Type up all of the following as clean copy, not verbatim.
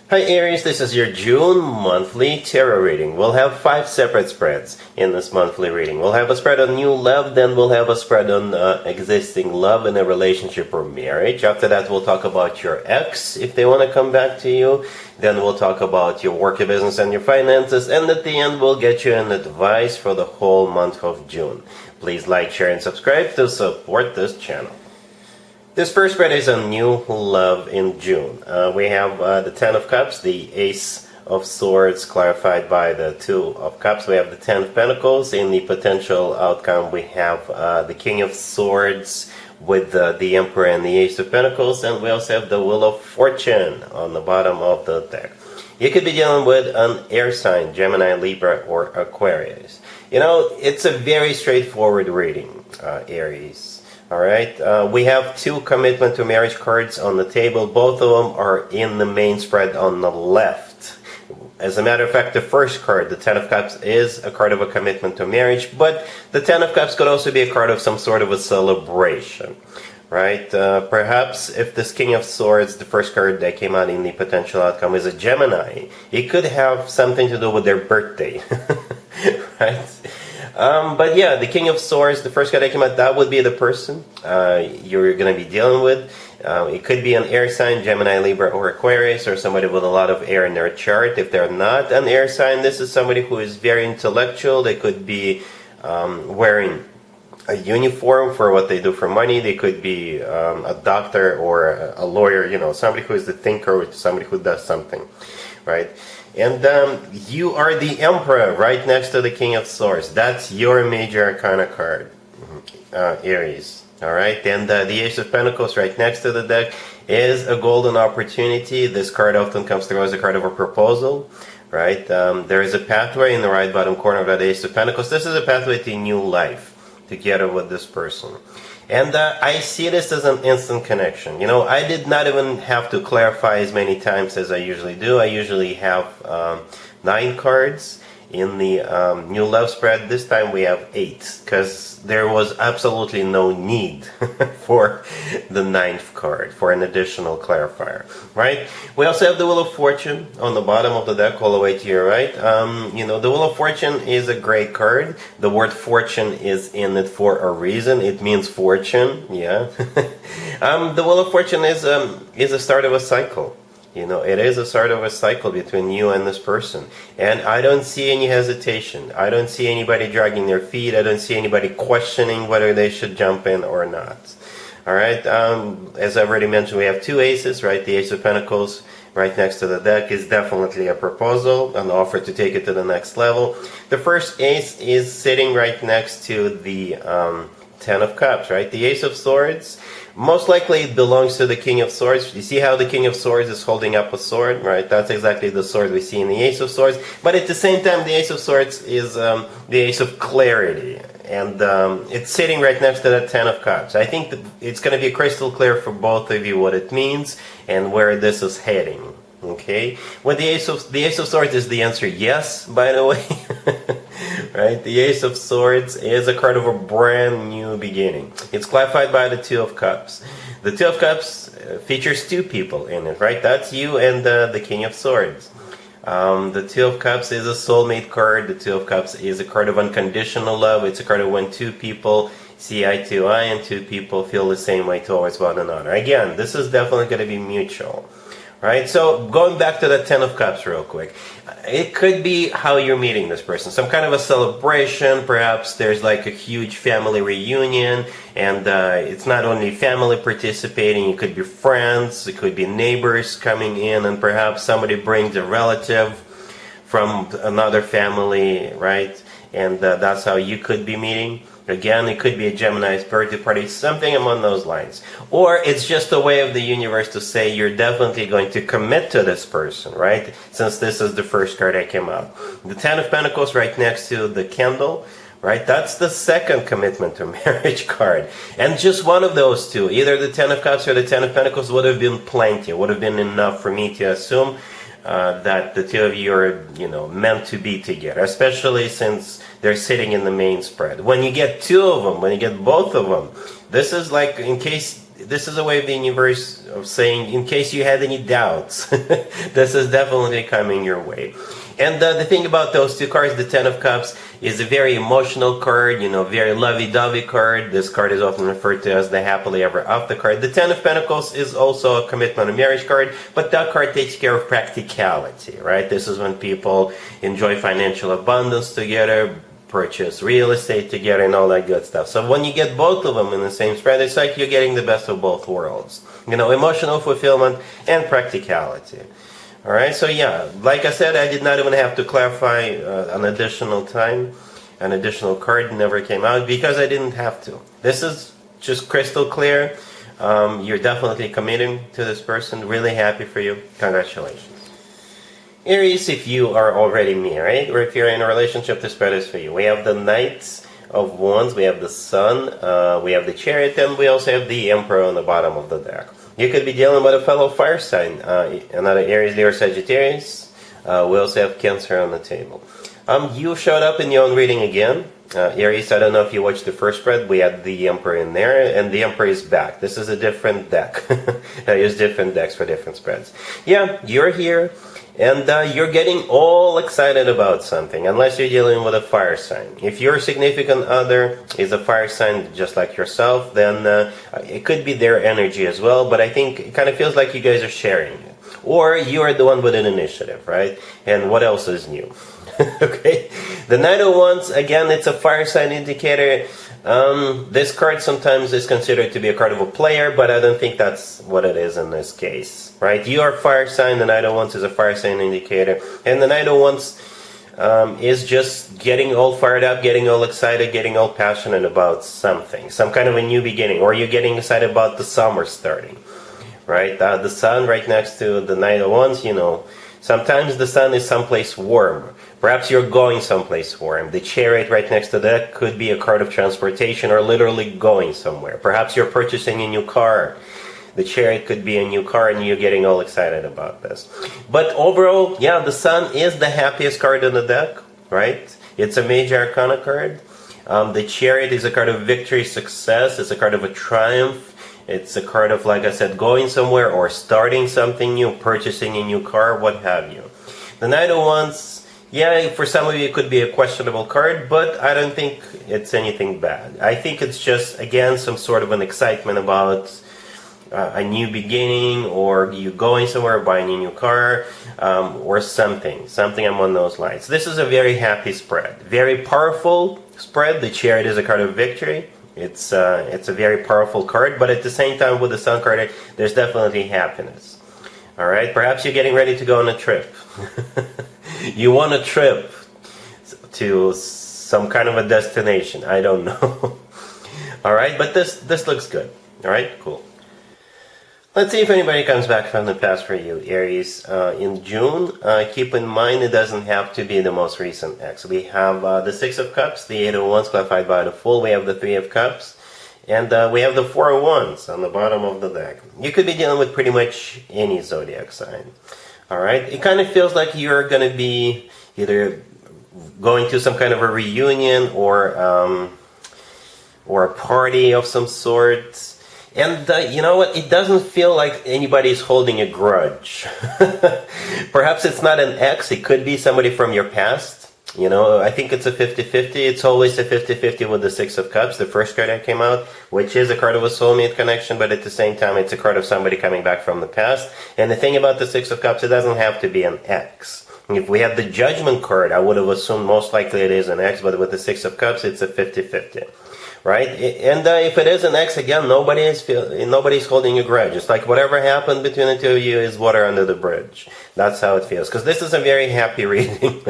Hi Aries, this is your June monthly tarot reading. We'll have 5 separate spreads in this monthly reading. We'll have a spread on new love, then we'll have a spread on existing love in a relationship or marriage. After that, we'll talk about your ex, if they want to come back to you. Then we'll talk about your work, your business, and your finances. And at the end, we'll get you an advice for the whole month of June. Please like, share, and subscribe to support this channel. This first spread is on new love in June. We have the Ten of Cups, the Ace of Swords clarified by the Two of Cups. We have the Ten of Pentacles. In the potential outcome, we have the King of Swords with the Emperor and the Ace of Pentacles. And we also have the Wheel of Fortune on the bottom of the deck. You could be dealing with an air sign, Gemini, Libra, or Aquarius. You know, it's a very straightforward reading, Aries. Alright, we have 2 commitment to marriage cards on the table. Both of them are in the main spread on the left. As a matter of fact, the first card, the Ten of Cups, is a card of a commitment to marriage, but the Ten of Cups could also be a card of some sort of a celebration. Right? Perhaps if this King of Swords, the first card that came out in the potential outcome, is a Gemini, it could have something to do with their birthday. Right? But yeah, the King of Swords, the first card that came out, that would be the person you're going to be dealing with. It could be an air sign, Gemini, Libra, or Aquarius, or somebody with a lot of air in their chart. If they're not an air sign, this is somebody who is very intellectual. They could be wearing a uniform for what they do for money. They could be a doctor or a lawyer, you know, somebody who is the thinker, or somebody who does something, right? And you are the Emperor right next to the King of Swords. That's your major arcana card, Aries. Alright, and the Ace of Pentacles right next to the deck is a golden opportunity. This card often comes through as a card of a proposal, right? There is a pathway in the right bottom corner of that Ace of Pentacles. This is a pathway to new life together with this person. And I see this as an instant connection. You know, I did not even have to clarify as many times as I usually do. I usually have 9 cards in the new love spread. This time we have 8, because there was absolutely no need for the 9th card, for an additional clarifier, right? We also have the Wheel of Fortune on the bottom of the deck, all the way to your right. You know, the Wheel of Fortune is a great card. The word fortune is in it for a reason. It means fortune, yeah. The Wheel of Fortune is a start of a cycle. You know, it is a sort of a cycle between you and this person. And I don't see any hesitation. I don't see anybody dragging their feet. I don't see anybody questioning whether they should jump in or not. Alright, as I've already mentioned, we have 2 aces, right? The Ace of Pentacles right next to the deck is definitely a proposal, an offer to take it to the next level. The first ace is sitting right next to the Ten of Cups, right? The Ace of Swords, most likely it belongs to the King of Swords. You see how the King of Swords is holding up a sword, right? That's exactly the sword we see in the Ace of Swords. But at the same time, the Ace of Swords is the Ace of Clarity. And it's sitting right next to the Ten of Cups. I think that it's going to be crystal clear for both of you what it means and where this is heading. Okay? With the Ace of Swords is the answer yes, by the way. Right? The Ace of Swords is a card of a brand new beginning. It's clarified by the Two of Cups. The Two of Cups features 2 people in it, right? That's you and the King of Swords. The Two of Cups is a soulmate card. The Two of Cups is a card of unconditional love. It's a card of when 2 people see eye to eye and 2 people feel the same way towards one another. Again, this is definitely going to be mutual. Right, so going back to the Ten of Cups real quick, it could be how you're meeting this person. Some kind of a celebration, perhaps there's like a huge family reunion, and it's not only family participating, it could be friends, it could be neighbors coming in, and perhaps somebody brings a relative from another family, right? And that's how you could be meeting. Again, it could be a Gemini's birthday party, something among those lines. Or it's just a way of the universe to say you're definitely going to commit to this person, right? Since this is the first card that came out. The Ten of Pentacles right next to the candle, right? That's the second commitment to marriage card. And just one of those 2, either the Ten of Cups or the Ten of Pentacles, would have been plenty, would have been enough for me to assume that the 2 of you are, you know, meant to be together, especially since they're sitting in the main spread. When you get 2 of them, when you get both of them, this is like, in case this is a way of the universe of saying, in case you had any doubts, this is definitely coming your way. And the thing about those two cards, the Ten of Cups, is a very emotional card, very lovey-dovey card. This card is often referred to as the happily ever after card. The Ten of Pentacles is also a commitment and marriage card, but that card takes care of practicality, right? This is when people enjoy financial abundance together, purchase real estate together, and all that good stuff. So when you get both of them in the same spread, it's like you're getting the best of both worlds. Emotional fulfillment and practicality. All right, so yeah, like I said, I did not even have to clarify an additional time. An additional card never came out because I didn't have to. This is just crystal clear. You're definitely committing to this person. Really happy for you. Congratulations. Aries, if you are already married or if you're in a relationship, this spread is for you. We have the Knights of Wands, we have the Sun, we have the Chariot, and we also have the Emperor on the bottom of the deck. You could be dealing with a fellow fire sign, another Aries, Leo, Sagittarius. We also have Cancer on the table. You showed up in your own reading again. Aries, I don't know if you watched the first spread. We had the Emperor in there, and the Emperor is back. This is a different deck. I use different decks for different spreads. Yeah, you're here, and you're getting all excited about something, unless you're dealing with a fire sign. If your significant other is a fire sign just like yourself, then it could be their energy as well, but I think it kind of feels like you guys are sharing it. Or you are the one with an initiative, right? And what else is new? Okay, the Knight of Wands, again, it's a fire sign indicator. This card sometimes is considered to be a card of a player, but I don't think that's what it is in this case, right? You are fire sign, the Knight of Wands is a fire sign indicator, and the Knight of Wands is just getting all fired up, getting all excited, getting all passionate about something, some kind of a new beginning, or you're getting excited about the summer starting, right? The Sun right next to the Knight of Wands, sometimes the Sun is someplace warm. Perhaps you're going someplace warm. The Chariot right next to that could be a card of transportation or literally going somewhere. Perhaps you're purchasing a new car. The Chariot could be a new car and you're getting all excited about this. But overall, yeah, the Sun is the happiest card in the deck, right? It's a major arcana card. The Chariot is a card of victory, success. It's a card of a triumph. It's a card of, like I said, going somewhere or starting something new, purchasing a new car, what have you. The Knight of Wands, yeah, for some of you it could be a questionable card, but I don't think it's anything bad. I think it's just, again, some sort of an excitement about a new beginning, or you going somewhere, buying a new car, or something along those lines. This is a very happy spread, very powerful spread. The Chariot is a card of victory. It's a very powerful card, but at the same time with the Sun card, there's definitely happiness. All right, perhaps you're getting ready to go on a trip. You want a trip to some kind of a destination. I don't know. All right, but this looks good. All right, cool. Let's see if anybody comes back from the past for you, Aries. In June, keep in mind it doesn't have to be the most recent ex. We have the Six of Cups, the Eight of Wands clarified by the Fool. We have the Three of Cups, and we have the Four of Wands on the bottom of the deck. You could be dealing with pretty much any zodiac sign. All right, it kind of feels like you're going to be either going to some kind of a reunion or a party of some sort. And you know what? It doesn't feel like anybody's holding a grudge. Perhaps it's not an ex. It could be somebody from your past. I think it's a 50-50. It's always a 50-50 with the Six of Cups, the first card that came out, which is a card of a soulmate connection, but at the same time, it's a card of somebody coming back from the past. And the thing about the Six of Cups, it doesn't have to be an ex. If we had the Judgment card, I would have assumed most likely it is an ex, but with the Six of Cups, it's a 50-50. Right? And if it is an ex, again, nobody's holding a grudge. It's like whatever happened between the two of you is water under the bridge. That's how it feels. Because this is a very happy reading.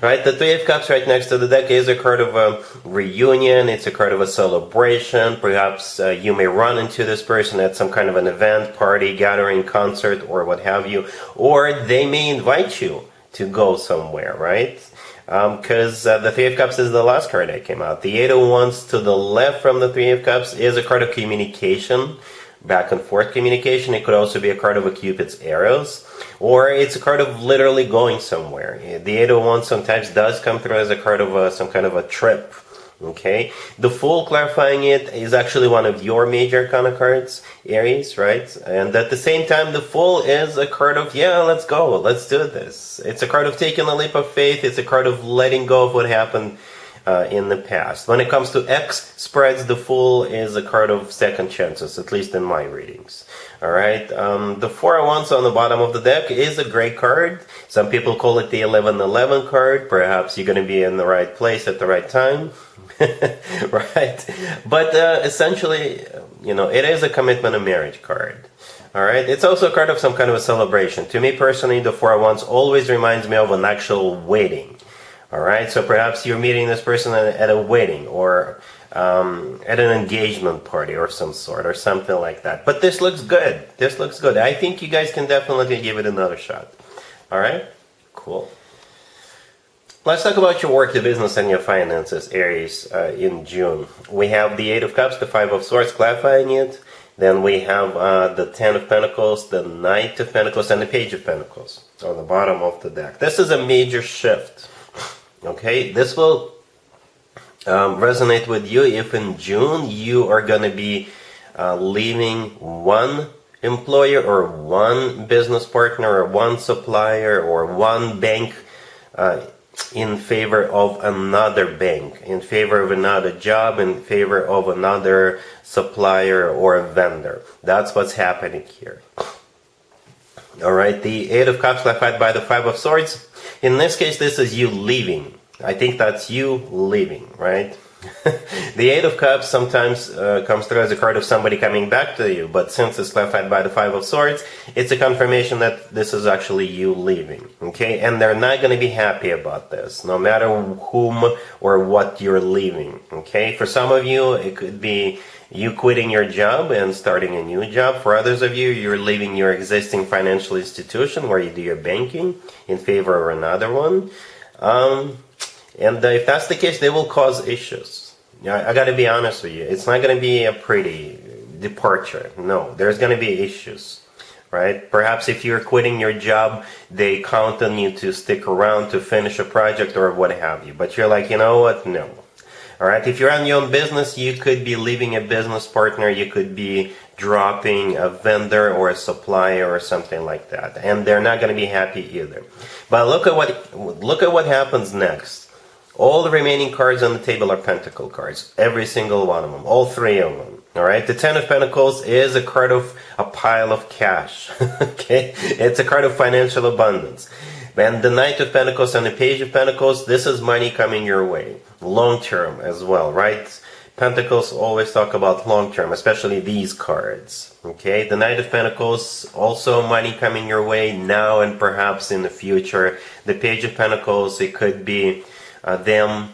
Right? The Three of Cups right next to the deck is a card of a reunion. It's a card of a celebration. Perhaps you may run into this person at some kind of an event, party, gathering, concert, or what have you. Or they may invite you to go somewhere, right? Because the Three of Cups is the last card that came out. The Eight of Wands to the left from the Three of Cups is a card of communication, back and forth communication. It could also be a card of a Cupid's arrows, or it's a card of literally going somewhere. The Eight of Wands sometimes does come through as a card of some kind of a trip, Okay, the Fool, clarifying it, is actually one of your major arcana cards, Aries, right? And at the same time, the Fool is a card of, yeah, let's go, let's do this. It's a card of taking a leap of faith. It's a card of letting go of what happened in the past. When it comes to X spreads, the Fool is a card of second chances, at least in my readings. All right, the Four of Wands on the bottom of the deck is a great card. Some people call it the 11-11 card. Perhaps you're going to be in the right place at the right time. Right, but essentially, it is a commitment and marriage card. All right, it's also a card of some kind of a celebration. To me personally, the Four of Wands always reminds me of an actual wedding. All right, so perhaps you're meeting this person at a wedding or at an engagement party or some sort or something like that. But this looks good. This looks good. I think you guys can definitely give it another shot. All right, cool. Let's talk about your work, your business, and your finances, Aries, in June. We have the Eight of Cups, the Five of Swords, clarifying it. Then we have the Ten of Pentacles, the Knight of Pentacles, and the Page of Pentacles on the bottom of the deck. This is a major shift. Okay, this will resonate with you if in June you are going to be leaving one employer or one business partner or one supplier or one bank in favor of another bank, in favor of another job, in favor of another supplier or vendor. That's what's happening here. All right, the Eight of Cups clarified by the Five of Swords. In this case, this is you leaving. I think that's you leaving, right? The Eight of Cups sometimes comes through as a card of somebody coming back to you, but since it's clarified by the Five of Swords, it's a confirmation that this is actually you leaving, okay? And they're not going to be happy about this, no matter whom or what you're leaving, okay? For some of you, it could be you quitting your job and starting a new job. For others of you, you're leaving your existing financial institution where you do your banking in favor of another one. And if that's the case, they will cause issues. I got to be honest with you. It's not going to be a pretty departure. No, there's going to be issues, right? Perhaps if you're quitting your job, they count on you to stick around to finish a project or what have you. But you're like, you know what? No. All right. If you're on your own business, you could be leaving a business partner. You could be dropping a vendor or a supplier or something like that. And they're not going to be happy either. But look at what happens next. All the remaining cards on the table are Pentacle cards. Every single one of them. All three of them. All right. The Ten of Pentacles is a card of a pile of cash. Okay. It's a card of financial abundance. And the Knight of Pentacles and the Page of Pentacles, this is money coming your way. Long term as well, right? Pentacles always talk about long term, especially these cards. Okay. The Knight of Pentacles, also money coming your way now and perhaps in the future. The Page of Pentacles, it could be them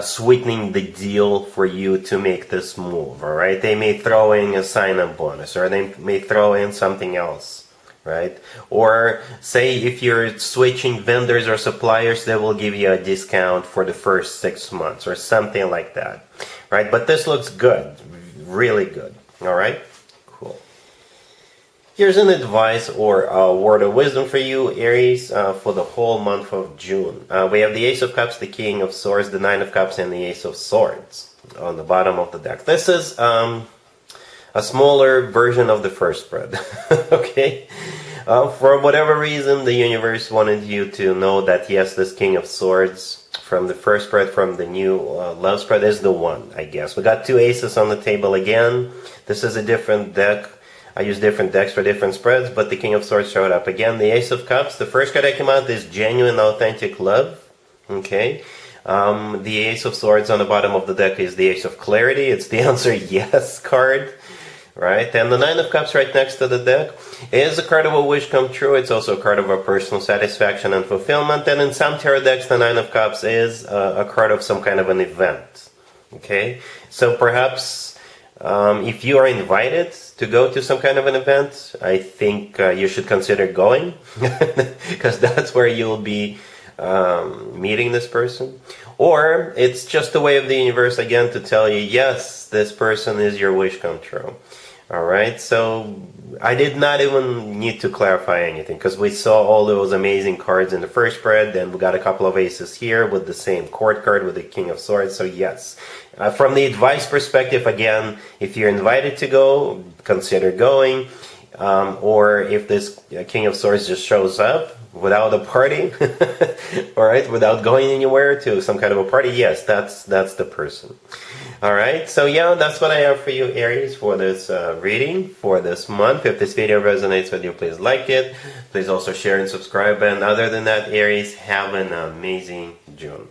sweetening the deal for you to make this move, all right? They may throw in a sign-up bonus, or they may throw in something else, right? Or say if you're switching vendors or suppliers, they will give you a discount for the first 6 months or something like that, right? But this looks good, really good, all right? Cool. Here's an advice or a word of wisdom for you, Aries, for the whole month of June. We have the Ace of Cups, the King of Swords, the Nine of Cups, and the Ace of Swords on the bottom of the deck. This is a smaller version of the first spread, okay? For whatever reason, the universe wanted you to know that, yes, this King of Swords from the first spread, from the new love spread, is the one, I guess. We got two aces on the table again. This is a different deck. I use different decks for different spreads, but the King of Swords showed up again. The Ace of Cups, the first card that came out is genuine, authentic love. Okay. The Ace of Swords on the bottom of the deck is the Ace of Clarity. It's the answer yes card. Right? And the Nine of Cups right next to the deck is a card of a wish come true. It's also a card of a personal satisfaction and fulfillment. And in some tarot decks, the Nine of Cups is a card of some kind of an event. Okay. So perhaps if you are invited to go to some kind of an event, I think you should consider going, because that's where you'll be meeting this person. Or it's just a way of the universe again to tell you, yes, this person is your wish come true. Alright, so I did not even need to clarify anything because we saw all those amazing cards in the first spread, then we got a couple of aces here with the same court card with the King of Swords, so yes. From the advice perspective, again, if you're invited to go, consider going. Or if this King of Swords just shows up without a party, alright, without going anywhere to some kind of a party, yes, that's the person. Alright, so yeah, that's what I have for you, Aries, for this reading for this month. If this video resonates with you, please like it. Please also share and subscribe. And other than that, Aries, have an amazing June.